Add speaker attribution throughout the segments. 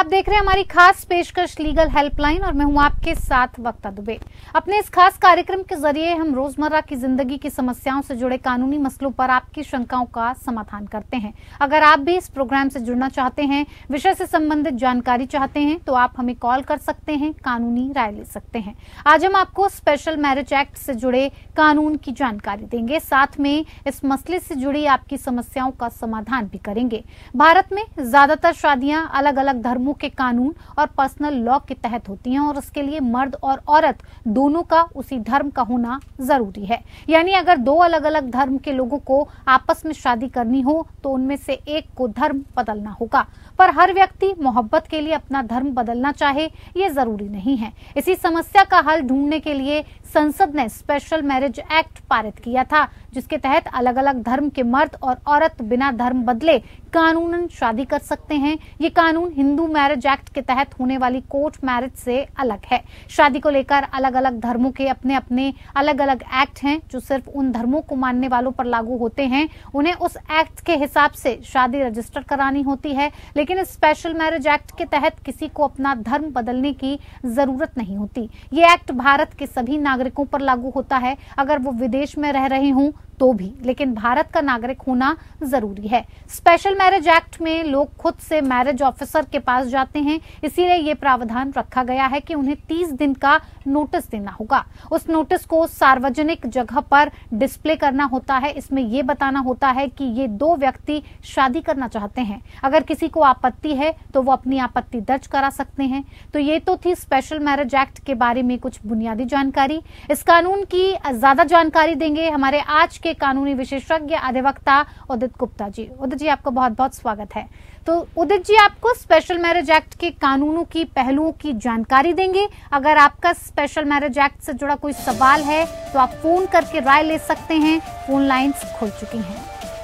Speaker 1: आप देख रहे हैं हमारी खास पेशकश लीगल हेल्पलाइन और मैं हूं आपके साथ वक्ता दुबे। अपने इस खास कार्यक्रम के जरिए हम रोजमर्रा की जिंदगी की समस्याओं से जुड़े कानूनी मसलों पर आपकी शंकाओं का समाधान करते हैं। अगर आप भी इस प्रोग्राम से जुड़ना चाहते हैं, विषय से संबंधित जानकारी चाहते हैं तो आप हमें कॉल कर सकते हैं, कानूनी राय ले सकते हैं। आज हम आपको स्पेशल मैरिज एक्ट से जुड़े कानून की जानकारी देंगे, साथ में इस मसले से जुड़ी आपकी समस्याओं का समाधान भी करेंगे। भारत में ज्यादातर शादियां अलग अलग धर्मों के कानून और पर्सनल लॉ के तहत होती हैं और उसके लिए मर्द और औरत दोनों का उसी धर्म का होना जरूरी है। यानी अगर दो अलग अलग धर्म के लोगों को आपस में शादी करनी हो तो उनमें से एक को धर्म बदलना होगा, पर हर व्यक्ति मोहब्बत के लिए अपना धर्म बदलना चाहे ये जरूरी नहीं है। इसी समस्या का हल ढूंढने के लिए संसद ने स्पेशल मैरिज एक्ट पारित किया था, जिसके तहत अलग अलग धर्म के मर्द और औरत बिना धर्म बदले कानूनन शादी कर सकते हैं। ये कानून हिंदू मैरिज एक्ट के तहत होने वाली कोर्ट मैरिज से अलग है। शादी को लेकर अलग अलग धर्मों के अपने अपने अलग अलग एक्ट हैं जो सिर्फ उन धर्मों को मानने वालों पर लागू होते हैं। उन्हें उस एक्ट के हिसाब से शादी रजिस्टर करानी होती है, लेकिन स्पेशल मैरिज एक्ट के तहत किसी को अपना धर्म बदलने की जरूरत नहीं होती। ये एक्ट भारत के सभी नागरिकों पर लागू होता है, अगर वो विदेश में रह रहे हों तो भी, लेकिन भारत का नागरिक होना जरूरी है। स्पेशल मैरिज एक्ट में लोग खुद से मैरिज ऑफिसर के पास जाते हैं, इसीलिए ये प्रावधान रखा गया है कि उन्हें 30 दिन का नोटिस देना होगा। उस नोटिस को सार्वजनिक जगह पर डिस्प्ले करना होता है। इसमें यह बताना होता है कि ये दो व्यक्ति शादी करना चाहते हैं। अगर किसी को आपत्ति है तो वो अपनी आपत्ति दर्ज करा सकते हैं। तो ये तो थी स्पेशल मैरिज एक्ट के बारे में कुछ बुनियादी जानकारी। इस कानून की ज्यादा जानकारी देंगे हमारे आज के कानूनी विशेषज्ञ अधिवक्ता उदित गुप्ता जी। उदित जी, आपका बहुत बहुत स्वागत है। तो उदित जी, आपको स्पेशल मैरिज एक्ट के कानूनों की पहलुओं की जानकारी देंगे। अगर आपका स्पेशल मैरिज एक्ट से जुड़ा कोई सवाल है तो आप फोन करके राय ले सकते हैं। फोन लाइंस खुल चुकी हैं।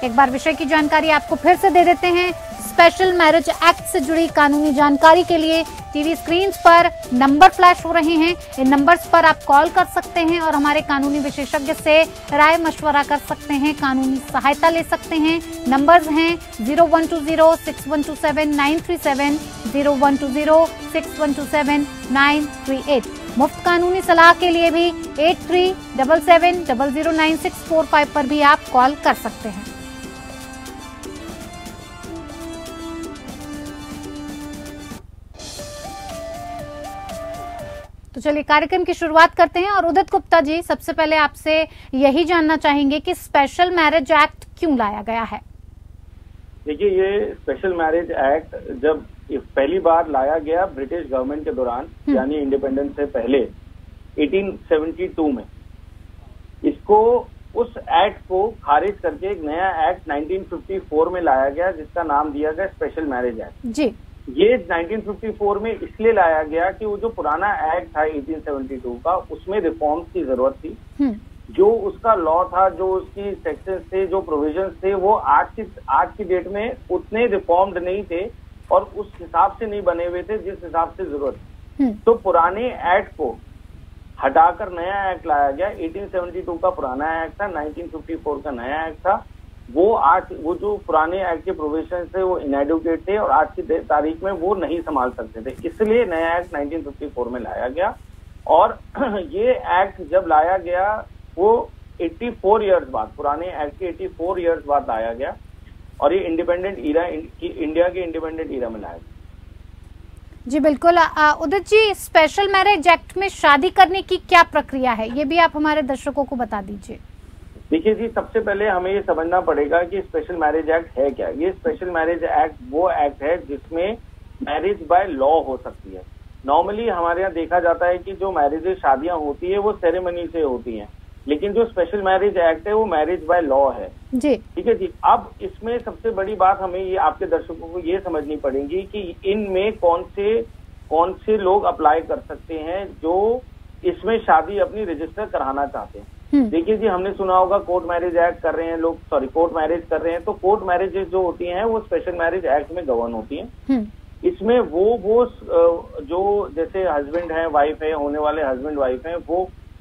Speaker 1: एक बार विषय की जानकारी आपको फिर से दे देते हैं। स्पेशल मैरिज एक्ट से जुड़ी कानूनी जानकारी के लिए टीवी स्क्रीन पर नंबर फ्लैश हो रहे हैं। इन नंबर्स पर आप कॉल कर सकते हैं और हमारे कानूनी विशेषज्ञ से राय मशवरा कर सकते हैं, कानूनी सहायता ले सकते हैं। नंबर्स हैं 0120-6127-937, 0120-6127-938। मुफ्त कानूनी सलाह के लिए भी 8377009645 पर भी आप कॉल कर सकते हैं। तो चलिए कार्यक्रम की शुरुआत करते हैं। और उदित गुप्ता जी, सबसे पहले आपसे यही जानना चाहेंगे कि स्पेशल मैरिज एक्ट क्यों लाया गया है?
Speaker 2: देखिए, ये स्पेशल मैरिज एक्ट जब पहली बार लाया गया ब्रिटिश गवर्नमेंट के दौरान, यानी इंडिपेंडेंस से पहले 1872 में, इसको उस एक्ट को खारिज करके एक नया एक्ट 1954 में लाया गया, जिसका नाम दिया गया स्पेशल मैरिज एक्ट जी। ये 1954 में इसलिए लाया गया कि वो जो पुराना एक्ट था 1872 का, उसमें रिफॉर्म्स की जरूरत थी। जो उसका लॉ था, जो उसकी सेक्शंस थे, जो प्रोविजंस थे, वो आज की डेट में उतने रिफॉर्म्ड नहीं थे और उस हिसाब से नहीं बने हुए थे जिस हिसाब से जरूरत थी। तो पुराने एक्ट को हटाकर नया एक्ट लाया गया। 1872 का पुराना एक्ट था, 1954 का नया एक्ट था। वो जो पुराने एक्ट के प्रोविजन थे वो इनएडुकेट थे और आज की तारीख में वो नहीं संभाल सकते थे, इसलिए नया एक्ट 1954 में लाया गया। और ये एक्ट जब लाया गया वो 84 इयर्स बाद, पुराने एक्ट के 84 इयर्स बाद लाया गया और ये इंडिपेंडेंट ईरा, इंडिया के इंडिपेंडेंट ईरा में लाया गया।
Speaker 1: जी बिल्कुल। Udit ji, special marriage act में शादी करने की क्या प्रक्रिया है, ये भी आप हमारे दर्शकों को बता दीजिए।
Speaker 2: देखिए जी, सबसे पहले हमें ये समझना पड़ेगा कि स्पेशल मैरिज एक्ट है क्या। ये स्पेशल मैरिज एक्ट वो एक्ट है जिसमें मैरिज बाय लॉ हो सकती है। नॉर्मली हमारे यहाँ देखा जाता है कि जो मैरिजेज, शादियां होती है वो सेरेमनी से होती हैं, लेकिन जो स्पेशल मैरिज एक्ट है वो मैरिज बाय लॉ है जी। ठीक है जी। अब इसमें सबसे बड़ी बात हमें ये आपके दर्शकों को ये समझनी पड़ेगी कि इनमें कौन से लोग अप्लाई कर सकते हैं जो इसमें शादी अपनी रजिस्टर कराना चाहते हैं। देखिए जी, हमने सुना होगा कोर्ट मैरिज एक्ट कर रहे हैं लोग, कोर्ट मैरिज कर रहे हैं। तो कोर्ट मैरिजेज जो होती हैं वो स्पेशल मैरिज एक्ट में गवर्न होती हैं। इसमें वो जो जैसे हस्बैंड है, वाइफ है, होने वाले हस्बैंड वाइफ हैं,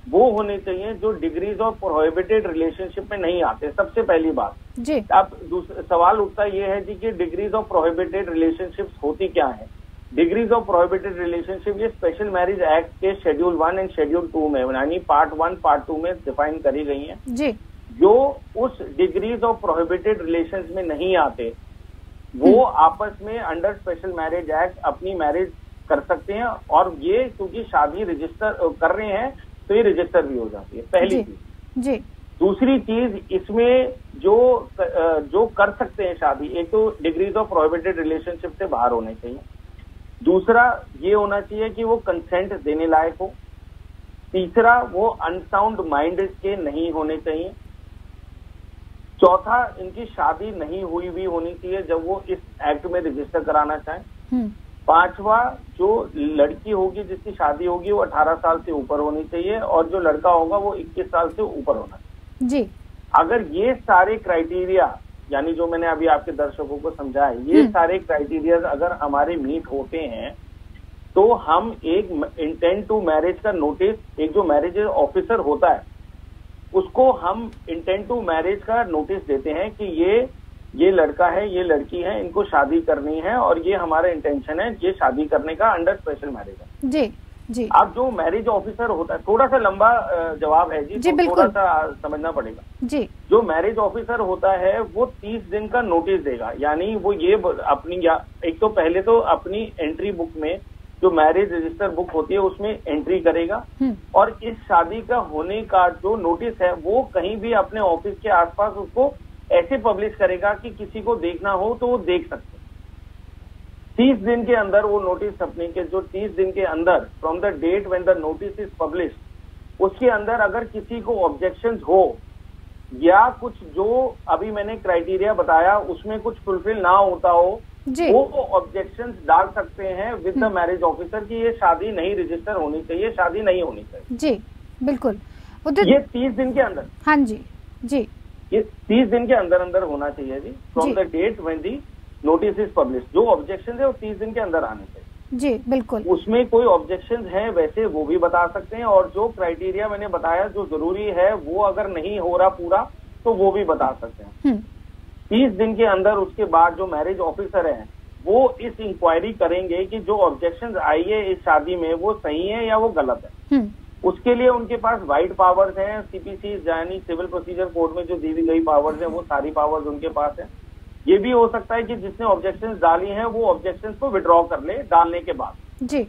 Speaker 2: वो होने चाहिए जो डिग्रीज ऑफ प्रोहिबिटेड रिलेशनशिप में नहीं आते। सबसे पहली बात जी। अब सवाल उठता ये है जी कि डिग्रीज ऑफ प्रोहिबिटेड रिलेशनशिप्स होती क्या है। डिग्रीज ऑफ प्रोहिबिटेड रिलेशनशिप ये स्पेशल मैरिज एक्ट के शेड्यूल 1 एंड शेड्यूल 2 में, यानी पार्ट 1 पार्ट 2 में डिफाइन करी गई हैं।
Speaker 1: जी।
Speaker 2: जो उस डिग्रीज ऑफ प्रोहिबिटेड रिलेशंस में नहीं आते वो आपस में अंडर स्पेशल मैरिज एक्ट अपनी मैरिज कर सकते हैं, और ये क्योंकि शादी रजिस्टर कर रहे हैं तो ये रजिस्टर भी हो जाती है, पहली चीज।
Speaker 1: जी।
Speaker 2: दूसरी चीज, इसमें जो कर सकते हैं शादी, एक तो डिग्रीज ऑफ प्रोहिबिटेड रिलेशनशिप से बाहर होने चाहिए, दूसरा ये होना चाहिए कि वो कंसेंट देने लायक हो, तीसरा वो अनसाउंड माइंड के नहीं होने चाहिए, चौथा इनकी शादी नहीं हुई भी होनी चाहिए जब वो इस एक्ट में रजिस्टर कराना चाहें, पांचवा जो लड़की होगी जिसकी शादी होगी वो 18 साल से ऊपर होनी चाहिए, और जो लड़का होगा वो 21 साल से ऊपर होना चाहिए।
Speaker 1: जी।
Speaker 2: अगर ये सारे क्राइटेरिया, यानी जो मैंने अभी आपके दर्शकों को समझाया, ये सारे क्राइटेरिया अगर हमारे मीट होते हैं तो हम एक इंटेंट टू मैरिज का नोटिस, एक जो मैरिज ऑफिसर होता है उसको हम इंटेंट टू मैरिज का नोटिस देते हैं कि ये लड़का है, ये लड़की है, इनको शादी करनी है और ये हमारा इंटेंशन है ये शादी करने का अंडर स्पेशल मैरिज है।
Speaker 1: जी जी।
Speaker 2: अब जो मैरिज ऑफिसर होता है, थोड़ा सा लंबा जवाब है जी, तो थोड़ा सा समझना पड़ेगा
Speaker 1: जी।
Speaker 2: जो मैरिज ऑफिसर होता है वो 30 दिन का नोटिस देगा, यानी वो ये अपनी, एक तो पहले तो अपनी एंट्री बुक में जो मैरिज रजिस्टर बुक होती है उसमें एंट्री करेगा, और इस शादी का होने का जो नोटिस है वो कहीं भी अपने ऑफिस के आसपास उसको ऐसे पब्लिश करेगा कि किसी को देखना हो तो वो देख सकते। 30 दिन के अंदर वो नोटिस छपने के, जो 30 दिन के अंदर from the date when the notice is publish, उसके अंदर अगर किसी को ऑब्जेक्शंस हो या कुछ जो अभी मैंने क्राइटेरिया बताया उसमें कुछ फुलफिल ना होता हो, वो ऑब्जेक्शंस डाल सकते हैं विद द मैरिज ऑफिसर कि ये शादी नहीं रजिस्टर होनी चाहिए, शादी नहीं होनी चाहिए।
Speaker 1: जी बिल्कुल।
Speaker 2: ये 30 दिन के अंदर,
Speaker 1: हाँ जी जी,
Speaker 2: ये 30 दिन के अंदर होना चाहिए जी, from the date when the notice is publish. जो ऑब्जेक्शन है वो 30 दिन के अंदर आने चाहिए।
Speaker 1: जी बिल्कुल।
Speaker 2: उसमें कोई ऑब्जेक्शन है वैसे वो भी बता सकते हैं, और जो क्राइटेरिया मैंने बताया जो जरूरी है वो अगर नहीं हो रहा पूरा तो वो भी बता सकते हैं। 30 दिन के अंदर उसके बाद जो मैरिज ऑफिसर है वो इस इंक्वायरी करेंगे कि जो ऑब्जेक्शन आई है इस शादी में वो सही है या वो गलत है। उसके लिए उनके पास वाइड पावर्स हैं, सीपीसी यानी सिविल प्रोसीजर कोड में जो दी गई पावर्स हैं वो सारी पावर्स उनके पास है। ये भी हो सकता है कि जिसने ऑब्जेक्शंस डाली हैं वो ऑब्जेक्शंस को विड्रॉ कर ले डालने के बाद जी।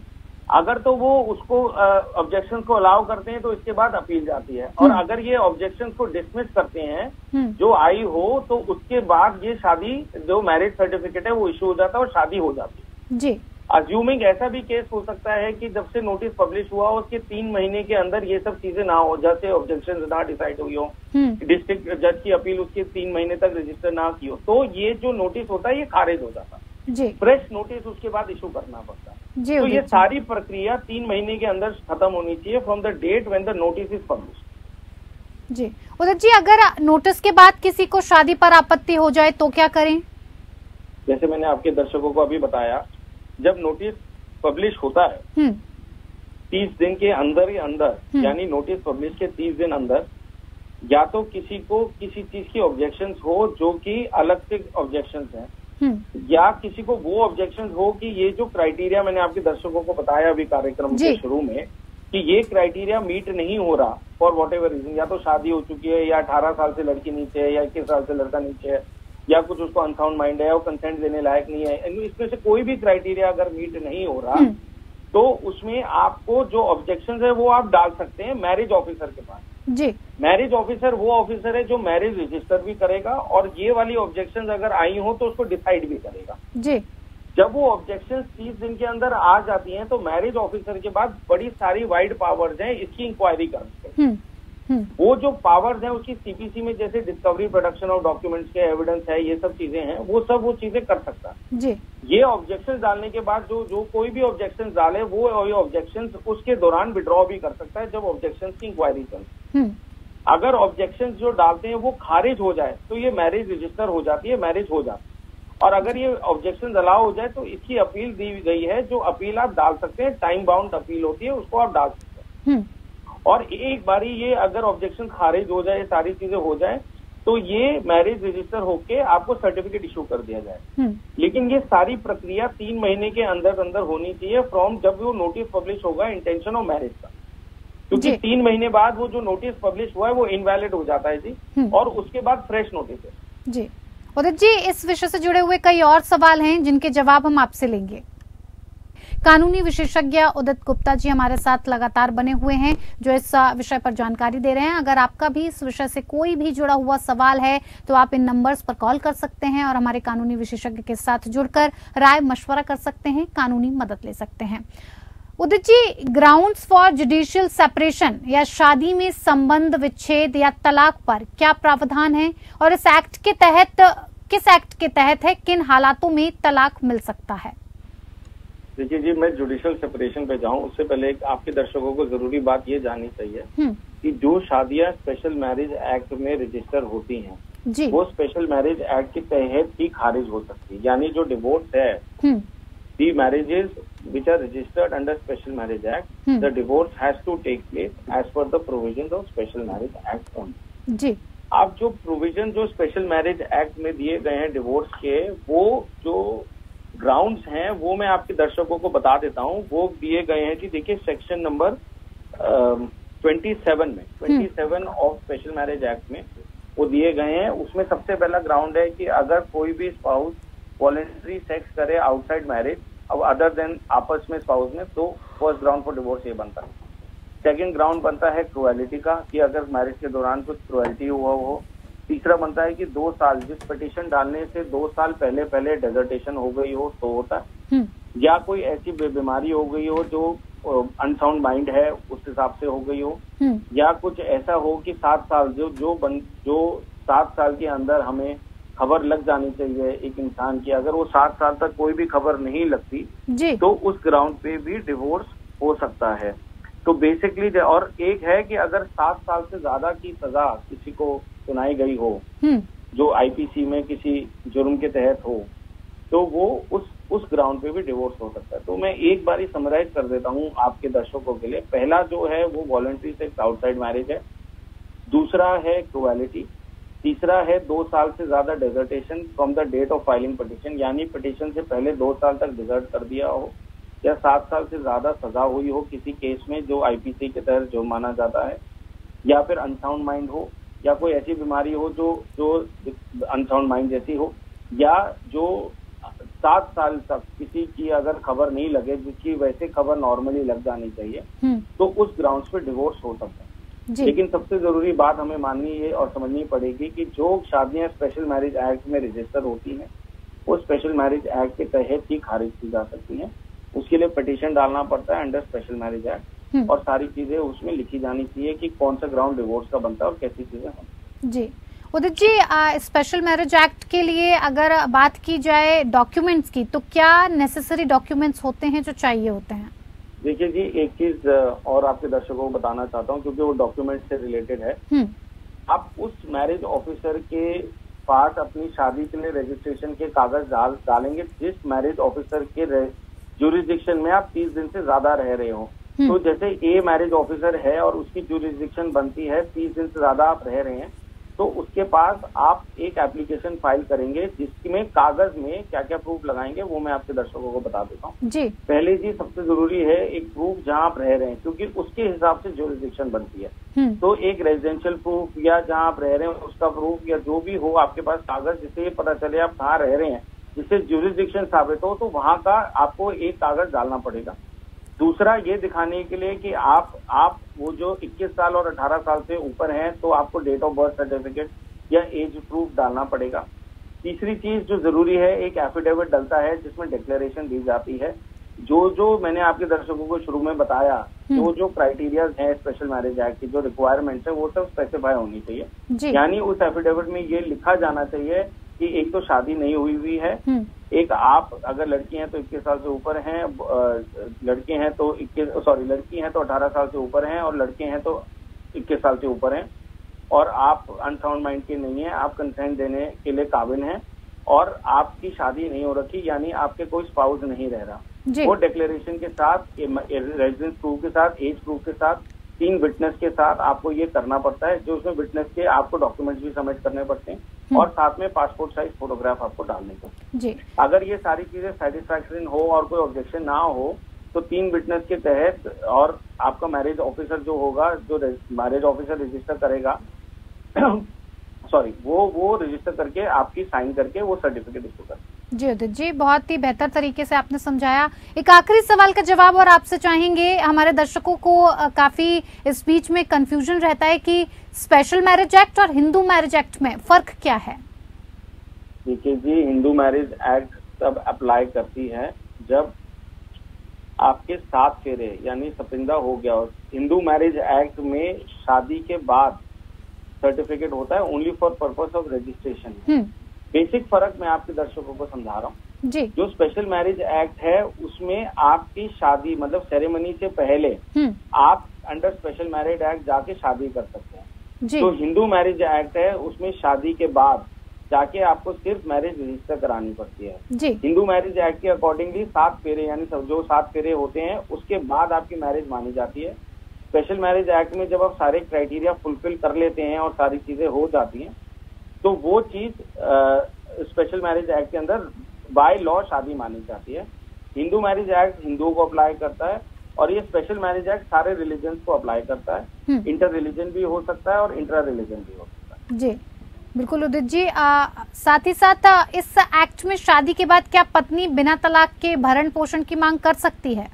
Speaker 2: अगर तो वो उसको ऑब्जेक्शंस को अलाउ करते हैं तो इसके बाद अपील जाती है, और अगर ये ऑब्जेक्शंस को डिसमिस करते हैं जो आई हो तो उसके बाद ये शादी जो मैरिज सर्टिफिकेट है वो इशू हो जाता है और शादी हो जाती है जी। अज्यूमिंग ऐसा भी केस हो सकता है कि जब से नोटिस पब्लिश हुआ उसके 3 महीने के अंदर ये सब चीजें ना हो, जैसे ऑब्जेक्शन ना डिसाइड हुई हो, डिस्ट्रिक्ट जज की अपील उसके 3 महीने तक रजिस्टर ना की हो, तो ये जो नोटिस होता है ये खारिज हो जाता है, फ्रेश नोटिस उसके बाद इशू करना पड़ता है। तो ये सारी प्रक्रिया 3 महीने के अंदर खत्म होनी चाहिए from the date when the notice is publish
Speaker 1: जी। उदय जी, अगर नोटिस के बाद किसी को शादी पर आपत्ति हो जाए तो क्या करें?
Speaker 2: जैसे मैंने आपके दर्शकों को अभी बताया, जब नोटिस पब्लिश होता है 30 दिन के अंदर ही अंदर, यानी नोटिस पब्लिश के 30 दिन अंदर, या तो किसी को किसी चीज की ऑब्जेक्शंस हो जो कि अलग से ऑब्जेक्शंस हैं, या किसी को वो ऑब्जेक्शंस हो कि ये जो क्राइटेरिया मैंने आपके दर्शकों को बताया अभी कार्यक्रम के शुरू में कि ये क्राइटेरिया मीट नहीं हो रहा फॉर वॉट एवर रीजन, या तो शादी हो चुकी है या 18 साल से लड़की नीचे है या 21 साल से लड़का नीचे है, या कुछ उसको अनसाउंड माइंड है और कंसेंट देने लायक नहीं है, इसमें से कोई भी क्राइटेरिया अगर मीट नहीं हो रहा तो उसमें आपको जो ऑब्जेक्शन है वो आप डाल सकते हैं मैरिज ऑफिसर के पास जी। मैरिज ऑफिसर वो ऑफिसर है जो मैरिज रजिस्टर भी करेगा और ये वाली ऑब्जेक्शन अगर आई हो तो उसको डिसाइड भी करेगा जी। जब वो ऑब्जेक्शन 30 दिन के अंदर आ जाती हैं तो मैरिज ऑफिसर के बाद बड़ी सारी वाइड पावर्स हैं इसकी इंक्वायरी कर सकते हैं। वो जो पावर्स हैं उसकी सीपीसी में जैसे डिस्कवरी प्रोडक्शन ऑफ डॉक्यूमेंट्स के एविडेंस है, ये सब चीजें हैं, वो चीजें कर सकता है जी। ये ऑब्जेक्शन डालने के बाद जो कोई भी ऑब्जेक्शन डाले वो ऑब्जेक्शन उसके दौरान विड्रॉ भी कर सकता है जब ऑब्जेक्शन की इंक्वायरी चले। अगर ऑब्जेक्शन जो डालते हैं वो खारिज हो जाए तो ये मैरिज रजिस्टर हो जाती है, मैरिज हो जाती है। और अगर ये ऑब्जेक्शन अलाउ हो जाए तो इसकी अपील दी गई है, जो अपील आप डाल सकते हैं, टाइम बाउंड अपील होती है, उसको आप डाल सकते हैं। और एक बारी ये अगर ऑब्जेक्शन खारिज हो जाए, सारी चीजें हो जाए, तो ये मैरिज रजिस्टर होके आपको सर्टिफिकेट इशू कर दिया जाए। लेकिन ये सारी प्रक्रिया 3 महीने के अंदर अंदर होनी चाहिए फ्रॉम जब वो नोटिस पब्लिश होगा इंटेंशन ऑफ मैरिज का, क्योंकि 3 महीने बाद वो जो नोटिस पब्लिश हुआ है वो इनवैलिड हो जाता है जी, और उसके बाद फ्रेश नोटिस है
Speaker 1: जी। उदित जी, इस विषय से जुड़े हुए कई और सवाल हैं जिनके जवाब हम आपसे लेंगे। कानूनी विशेषज्ञ उदित गुप्ता जी हमारे साथ लगातार बने हुए हैं, जो इस विषय पर जानकारी दे रहे हैं। अगर आपका भी इस विषय से कोई भी जुड़ा हुआ सवाल है तो आप इन नंबर्स पर कॉल कर सकते हैं और हमारे कानूनी विशेषज्ञ के साथ जुड़कर राय मशवरा कर सकते हैं, कानूनी मदद ले सकते हैं। Udit ji, grounds for judicial separation या शादी में संबंध विच्छेद या तलाक पर क्या प्रावधान है, और इस एक्ट के तहत किस एक्ट के तहत है, किन हालातों में तलाक मिल सकता है?
Speaker 2: देखिए जी, मैं जुडिशियल सेपरेशन पे जाऊं उससे पहले आपके दर्शकों को जरूरी बात ये जाननी चाहिए कि जो शादियां स्पेशल मैरिज एक्ट में रजिस्टर होती हैं
Speaker 1: जी,
Speaker 2: वो स्पेशल मैरिज एक्ट के तहत ही खारिज हो सकती है। यानी जो डिवोर्स है, दी marriages which are registered under Special Marriage Act, the divorce has to take place as per the provisions of Special Marriage Act only।
Speaker 1: जी,
Speaker 2: आप जो प्रोविजन जो स्पेशल मैरिज एक्ट में दिए गए हैं डिवोर्स के, वो जो ग्राउंड्स हैं वो मैं आपके दर्शकों को बता देता हूँ। वो दिए गए हैं कि देखिए section number 27 of special marriage act में वो दिए गए हैं। उसमें सबसे पहला ग्राउंड है कि अगर कोई भी स्पाउस वॉलेंट्री सेक्स करे आउटसाइड मैरिज अब अदर देन आपस में स्पाउस में, तो फर्स्ट ग्राउंड फॉर डिवोर्स ये बनता है। सेकंड ग्राउंड बनता है क्रुएलिटी का, कि अगर मैरिज के दौरान कुछ क्रुएलिटी हुआ हो। तीसरा बनता है कि 2 साल, जिस पिटीशन डालने से 2 साल पहले डेजर्टेशन हो गई हो तो होता है, या कोई ऐसी बीमारी हो गई हो जो अनसाउंड माइंड है उस हिसाब से हो गई हो, या कुछ ऐसा हो कि 7 साल जो 7 साल के अंदर हमें खबर लग जानी चाहिए एक इंसान की, अगर वो 7 साल तक कोई भी खबर नहीं लगती तो उस ग्राउंड पे भी डिवोर्स हो सकता है। तो बेसिकली, और एक है कि अगर 7 साल से ज्यादा की सजा किसी को सुनाई गई हो जो आईपीसी में किसी जुर्म के तहत हो, तो वो उस ग्राउंड पे भी डिवोर्स हो सकता है। तो मैं एक बार ही समराइज कर देता हूँ आपके दर्शकों के लिए। पहला जो है वो वॉलंटरी सेक्स आउटसाइड मैरिज है, दूसरा है क्रुएलिटी, तीसरा है 2 साल से ज्यादा desertion from the date of filing petition, यानी पिटीशन से पहले 2 साल तक डिजर्ट कर दिया हो, या 7 साल से ज्यादा सजा हुई हो किसी केस में जो आईपीसी के तहत जो माना जाता है, या फिर अनसाउंड माइंड हो, या कोई ऐसी बीमारी हो जो अनसाउंड माइंड जैसी हो, या जो 7 साल तक किसी की अगर खबर नहीं लगे जिसकी वैसे खबर नॉर्मली लग जानी चाहिए, तो उस ग्राउंड्स पे डिवोर्स हो सकता है। लेकिन सबसे जरूरी बात हमें माननी है और समझनी पड़ेगी कि जो शादियां स्पेशल मैरिज एक्ट में रजिस्टर होती हैं वो स्पेशल मैरिज एक्ट के तहत ही खारिज की जा सकती हैं। उसके लिए पिटीशन डालना पड़ता है अंडर स्पेशल मैरिज एक्ट, और सारी चीजें उसमें लिखी जानी चाहिए कि कौन सा ग्राउंड डिवोर्स का बनता है और कैसी चीजें हों।
Speaker 1: जी, Udit ji, special marriage act के लिए अगर बात की जाए डॉक्यूमेंट्स की, तो क्या नेसेसरी डॉक्यूमेंट्स होते हैं जो चाहिए होते हैं?
Speaker 2: देखिए जी, एक चीज और आपके दर्शकों को बताना चाहता हूँ क्योंकि वो डॉक्यूमेंट से रिलेटेड है। आप उस मैरिज ऑफिसर के पास अपनी शादी के लिए रजिस्ट्रेशन के कागज डालेंगे जिस मैरिज ऑफिसर के ज्यूरिसडिक्शन में आप 30 दिन से ज्यादा रह रहे हो। तो जैसे ए मैरिज ऑफिसर है और उसकी ज्यूरिसडिक्शन बनती है 30 दिन से ज्यादा आप रह रहे हैं, तो उसके पास आप एक एप्लीकेशन फाइल करेंगे जिसमें कागज में क्या क्या प्रूफ लगाएंगे वो मैं आपके दर्शकों को बता देता हूँ जी। पहले जी सबसे जरूरी है एक प्रूफ जहाँ आप रह रहे हैं, क्योंकि उसके हिसाब से ज्यूरिसडिक्शन बनती है। तो एक रेजिडेंशियल प्रूफ या जहाँ आप रह रहे हैं उसका प्रूफ या जो भी हो आपके पास कागज जिससे ये पता चले आप कहाँ रह रहे हैं, जिससे ज्यूरिसडिक्शन साबित हो, तो वहाँ का आपको एक कागज डालना पड़ेगा। दूसरा ये दिखाने के लिए कि आप वो जो 21 साल और 18 साल से ऊपर हैं तो आपको डेट ऑफ बर्थ सर्टिफिकेट या एज प्रूफ डालना पड़ेगा। तीसरी चीज जो जरूरी है, एक एफिडेविट डलता है जिसमें डिक्लेरेशन दी जाती है। जो मैंने आपके दर्शकों को शुरू में बताया, जो क्राइटेरियाज हैं स्पेशल मैरिज एक्ट की, जो रिक्वायरमेंट्स है वो सब स्पेसिफाई होनी चाहिए। यानी उस एफिडेविट में ये लिखा जाना चाहिए कि एक तो शादी नहीं हुई है, एक आप अगर लड़की हैं तो 21 साल से ऊपर हैं, लड़की हैं तो 18 साल से ऊपर हैं और लड़के हैं तो 21 साल से ऊपर हैं, और आप अनसाउंड माइंड के नहीं हैं, आप कंसेंट देने के लिए काबिल हैं और आपकी शादी नहीं हो रखी, यानी आपके कोई स्पाउस नहीं रह रहा। वो डिक्लेरेशन के साथ, रेजिडेंस प्रूफ के साथ, एज प्रूफ के साथ 3 विटनेस के साथ आपको ये करना पड़ता है, जो उसमें विटनेस के आपको डॉक्यूमेंट्स भी सबमिट करने पड़ते हैं और साथ में पासपोर्ट साइज फोटोग्राफ आपको डालने पड़ते
Speaker 1: जी।
Speaker 2: हैं। अगर ये सारी चीजें सेटिस्फैक्टरी हो और कोई ऑब्जेक्शन ना हो तो 3 विटनेस के तहत और आपका मैरिज ऑफिसर जो होगा, जो मैरिज ऑफिसर रजिस्टर करेगा सॉरी, वो रजिस्टर करके आपकी साइन करके वो सर्टिफिकेट इशू कर।
Speaker 1: जी उदित जी, बहुत ही बेहतर तरीके से आपने समझाया। एक आखिरी सवाल का जवाब और आपसे चाहेंगे, हमारे दर्शकों को काफी इस बीच में कंफ्यूजन रहता है कि स्पेशल मैरिज एक्ट और हिंदू मैरिज एक्ट में फर्क क्या है?
Speaker 2: देखिए जी, हिंदू मैरिज एक्ट तब अप्लाई करती है जब आपके 7 फेरे यानी सपिंदा हो गया। और हिंदू मैरिज एक्ट में शादी के बाद सर्टिफिकेट होता है only for purpose of registration. Basic फर्क मैं आपके दर्शकों को समझा रहा हूँ
Speaker 1: जी।
Speaker 2: जो स्पेशल मैरिज एक्ट है उसमें आपकी शादी मतलब सेरेमनी से पहले आप अंडर स्पेशल मैरिज एक्ट जाके शादी कर सकते हैं
Speaker 1: जी।
Speaker 2: जो हिंदू मैरिज एक्ट है उसमें शादी के बाद जाके आपको सिर्फ मैरिज रजिस्टर करानी पड़ती है
Speaker 1: जी।
Speaker 2: हिंदू मैरिज एक्ट के अकॉर्डिंगली 7 फेरे यानी जो 7 फेरे होते हैं उसके बाद आपकी मैरिज मानी जाती है। स्पेशल मैरिज एक्ट में जब आप सारे क्राइटेरिया फुलफिल कर लेते हैं और सारी चीजें हो जाती हैं तो वो चीज स्पेशल मैरिज एक्ट के अंदर बाय लॉ शादी मानी जाती है। हिंदू मैरिज एक्ट हिंदुओं को अप्लाई करता है और ये स्पेशल मैरिज एक्ट सारे रिलीजन को अप्लाई करता है। इंटर रिलीजन भी हो सकता है और इंट्रा रिलीजन भी हो सकता है।
Speaker 1: जी बिल्कुल उदित जी, साथ ही साथ इस एक्ट में शादी के बाद क्या पत्नी बिना तलाक के भरण पोषण की मांग कर सकती है?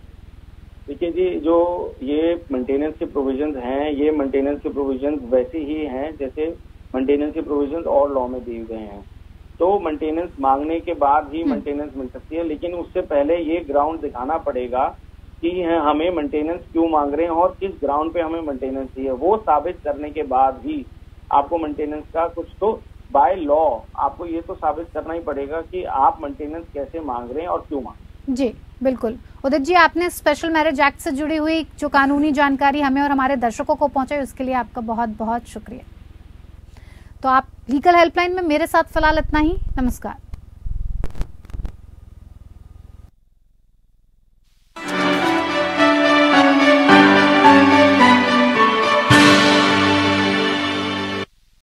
Speaker 2: देखिए जी, जो ये मेंटेनेंस के प्रोविजंस हैं ये मेंटेनेंस के प्रोविजंस वैसे ही हैं जैसे मेंटेनेंस के प्रोविजंस और लॉ में दिए गए हैं। तो मेंटेनेंस मांगने के बाद ही मेंटेनेंस मिल सकती है, लेकिन उससे पहले ये ग्राउंड दिखाना पड़ेगा कि हमें मेंटेनेंस क्यों मांग रहे हैं और किस ग्राउंड पे हमें मेंटेनेंस चाहिए। वो साबित करने के बाद ही आपको मेंटेनेंस का कुछ तो बाय लॉ आपको ये तो साबित करना ही पड़ेगा कि आप मेंटेनेंस कैसे मांग रहे हैं और क्यों मांग रहे हैं।
Speaker 1: जी बिल्कुल उदित जी, आपने स्पेशल मैरिज एक्ट से जुड़ी हुई जो कानूनी जानकारी हमें और हमारे दर्शकों को पहुंचाई उसके लिए आपका बहुत बहुत शुक्रिया। तो आप लीगल हेल्पलाइन में मेरे साथ फिलहाल इतना ही। नमस्कार।